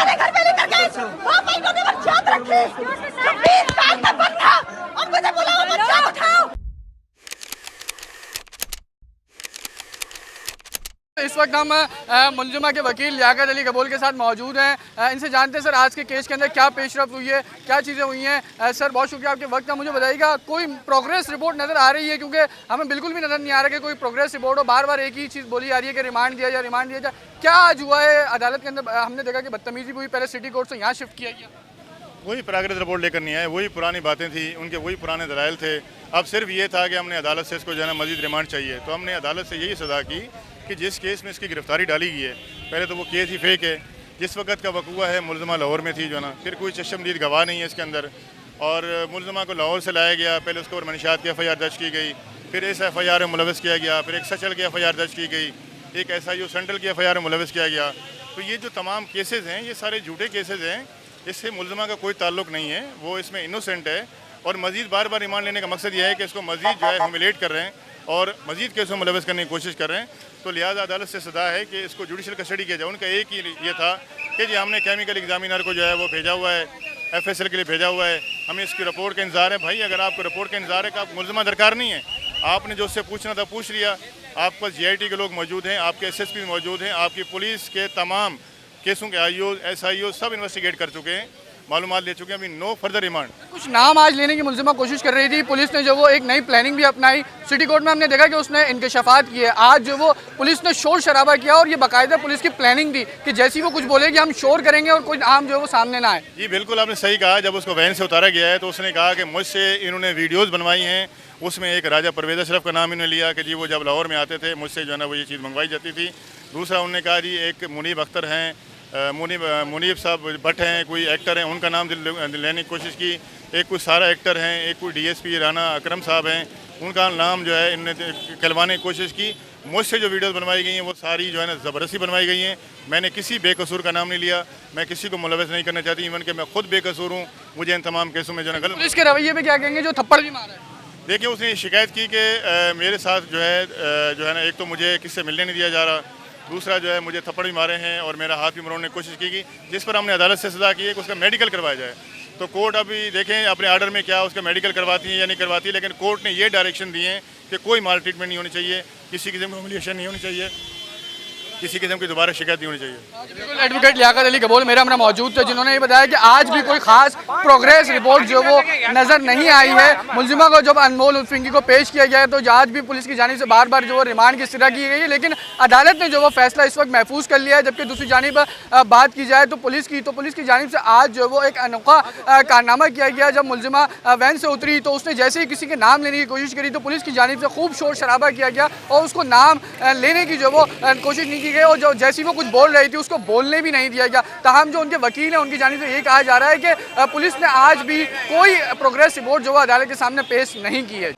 पुराने घर में लेकर गए, 2 महीनों ने बच्चियां रखी, 20 साल तक बनना और मुझे बुलाओ बच्चा उठाओ। इस वक्त हम मुलजिमा के वकील लियाकत अली कबूल के साथ मौजूद हैं। इनसे जानते हैं सर आज के केस के अंदर क्या पेशरफ्त हुई है, क्या चीज़ें हुई हैं। सर बहुत शुक्रिया आपके वक्त का। मुझे बताइएगा कोई प्रोग्रेस रिपोर्ट नज़र आ रही है, क्योंकि हमें बिल्कुल भी नज़र नहीं आ रहा कि कोई प्रोग्रेस रिपोर्ट हो। बार बार एक ही चीज़ बोली जा रही है कि रिमांड दिया जाए, रिमांड दिया जाए। क्या आज हुआ है अदालत के अंदर? हमने देखा कि बदतमीजी हुई, पहले सिटी कोर्ट से यहाँ शिफ्ट किया गया। वही प्रोग्रेस रिपोर्ट लेकर नहीं आए, वही पुरानी बातें थी, उनके वही पुराने दलाइल थे। अब सिर्फ ये था कि हमने अदालत से इसको जो है ना मजीद रिमांड चाहिए, तो हमने अदालत से यही सजा की कि जिस केस में इसकी गिरफ्तारी डाली गई है, पहले तो वो केस ही फेक है। जिस वक्त का वकूआ है मुलजिमा लाहौर में थी जो ना, फिर कोई चश्मदीद गवाह नहीं है इसके अंदर, और मुलजिमा को लाहौर से लाया गया। पहले उसके ऊपर मनशात की FIR दर्ज की गई, फिर इस FIR में मुलविस किया गया, फिर एक सचल की FIR दर्ज की गई, एक SIO सेंट्रल की FIR में मुलविस किया गया। तो ये जो तमाम केसेज़ हैं ये सारे झूठे केसेज़ हैं, इससे मुलजिमा का कोई ताल्लुक नहीं है, वो इसमें इनोसेंट है। और मज़ीद बार बार रिमांड लेने का मकसद यह है कि इसको मज़ीद जो है ह्यूमिलेट कर रहे हैं और मज़ीद केसों में मुलविस करने की कोशिश कर रहे हैं। तो लिहाजा अदालत से सदा है कि इसको जुडिशल कस्टडी किया जाए। उनका एक ही ये था कि जी हमने केमिकल एग्जामिनर को जो है वो भेजा हुआ है, FSL के लिए भेजा हुआ है, हमें इसकी रिपोर्ट का इंतज़ार है। भाई अगर आपको रिपोर्ट का इंतज़ार है कि आप मुलजिमा दरकार नहीं है, आपने जो उससे पूछना था पूछ लिया। आपके पास GIT के लोग मौजूद हैं, आपके SSP मौजूद हैं, आपकी पुलिस के तमाम केसों के IO SIO सब इन्वेस्टिगेट कर चुके हैं, मालूमात ले चुके हैं। अभी नो फर्दर रिमांड। कुछ नाम आज लेने की मुलजिमा कोशिश कर रही थी, पुलिस ने जो वो एक नई प्लानिंग भी अपनाई। सिटी कोर्ट में हमने देखा कि उसने इंकशाफात किए। आज जो वो पुलिस ने शोर शराबा किया, और ये बाकायदा पुलिस की प्लानिंग थी कि जैसी वो कुछ बोलेगी हम शोर करेंगे और कोई नाम जो है वो सामने ना आए। जी बिल्कुल आपने सही कहा। जब उसको वैन से उतारा गया है तो उसने कहा कि मुझसे इन्होंने वीडियोज़ बनवाई हैं, उसमें एक राजा परवेज़ अशरफ का नाम इन्होंने लिया कि जी वो जब लाहौर में आते थे मुझसे जो है ना वो ये चीज़ मंगवाई जाती थी। दूसरा उन्होंने कहा जी एक मुनीब अख्तर हैं, मुनीब साहब भट्ट हैं, कोई एक्टर हैं, उनका नाम लेने की कोशिश की। एक कोई सारा एक्टर हैं, एक कोई DSP राना अकरम साहब हैं, उनका नाम जो है इन्होंने कहलवाने की कोशिश की। मुझसे जो वीडियोस बनवाई गई हैं वो सारी जो है ना ज़बरदस्ती बनवाई गई हैं। मैंने किसी बेकसूर का नाम नहीं लिया, मैं किसी को मुलविस नहीं करना चाहती, इवन कि मैं खुद बेकसूर हूँ। मुझे इन तमाम केसों में जो है गलत। पुलिस के रवैये पे क्या कहेंगे जो थप्पड़ भी मारा है? देखिए उसने शिकायत की कि मेरे साथ जो है ना एक तो मुझे किससे मिलने नहीं दिया जा रहा, दूसरा जो है मुझे थप्पड़ भी मारे हैं और मेरा हाथ भी मरोड़ने की कोशिश की, जिस पर हमने अदालत से सजा की है कि उसका मेडिकल करवाया जाए। तो कोर्ट अभी देखें अपने आर्डर में क्या उसका मेडिकल करवाती है या नहीं करवाती है, लेकिन कोर्ट ने ये डायरेक्शन दिए हैं कि कोई माल ट्रीटमेंट नहीं होनी चाहिए, किसी किस्म की ह्यूमिलिएशन नहीं होनी चाहिए, किसी किस्म की दोबारा शिकायत नहीं होनी चाहिए। बिल्कुल एडवोकेट लियाकत अली कबूल मेरा हमारा मौजूद थे, जिन्होंने ये बताया कि आज भी कोई खास प्रोग्रेस रिपोर्ट जो वो नज़र नहीं आई है। मुलजिमा को जब अनमोल फिंगी को पेश किया गया है तो आज भी पुलिस की जानिब से बार बार जो वो रिमांड की इस्तदा की गई है, लेकिन अदालत ने जो वो फैसला इस वक्त महफूज कर लिया है। जबकि दूसरी जानिब बात की जाए तो पुलिस की जानिब से आज जो वो एक अनोखा कारनामा किया गया। जब मुलजिमा वैन से उतरी तो उसने जैसे ही किसी के नाम लेने की कोशिश करी तो पुलिस की जानिब से खूब शोर शराबा किया गया और उसको नाम लेने की जो वो कोशिश नहीं की गई, और जो जैसी वो कुछ बोल रही थी उसको बोलने भी नहीं दिया गया। ताहम जो उनके वकील हैं उनकी जानिब से ये कहा जा रहा है कि पुलिस ने आज भी कोई प्रोग्रेस रिपोर्ट जो अदालत के सामने पेश नहीं की है।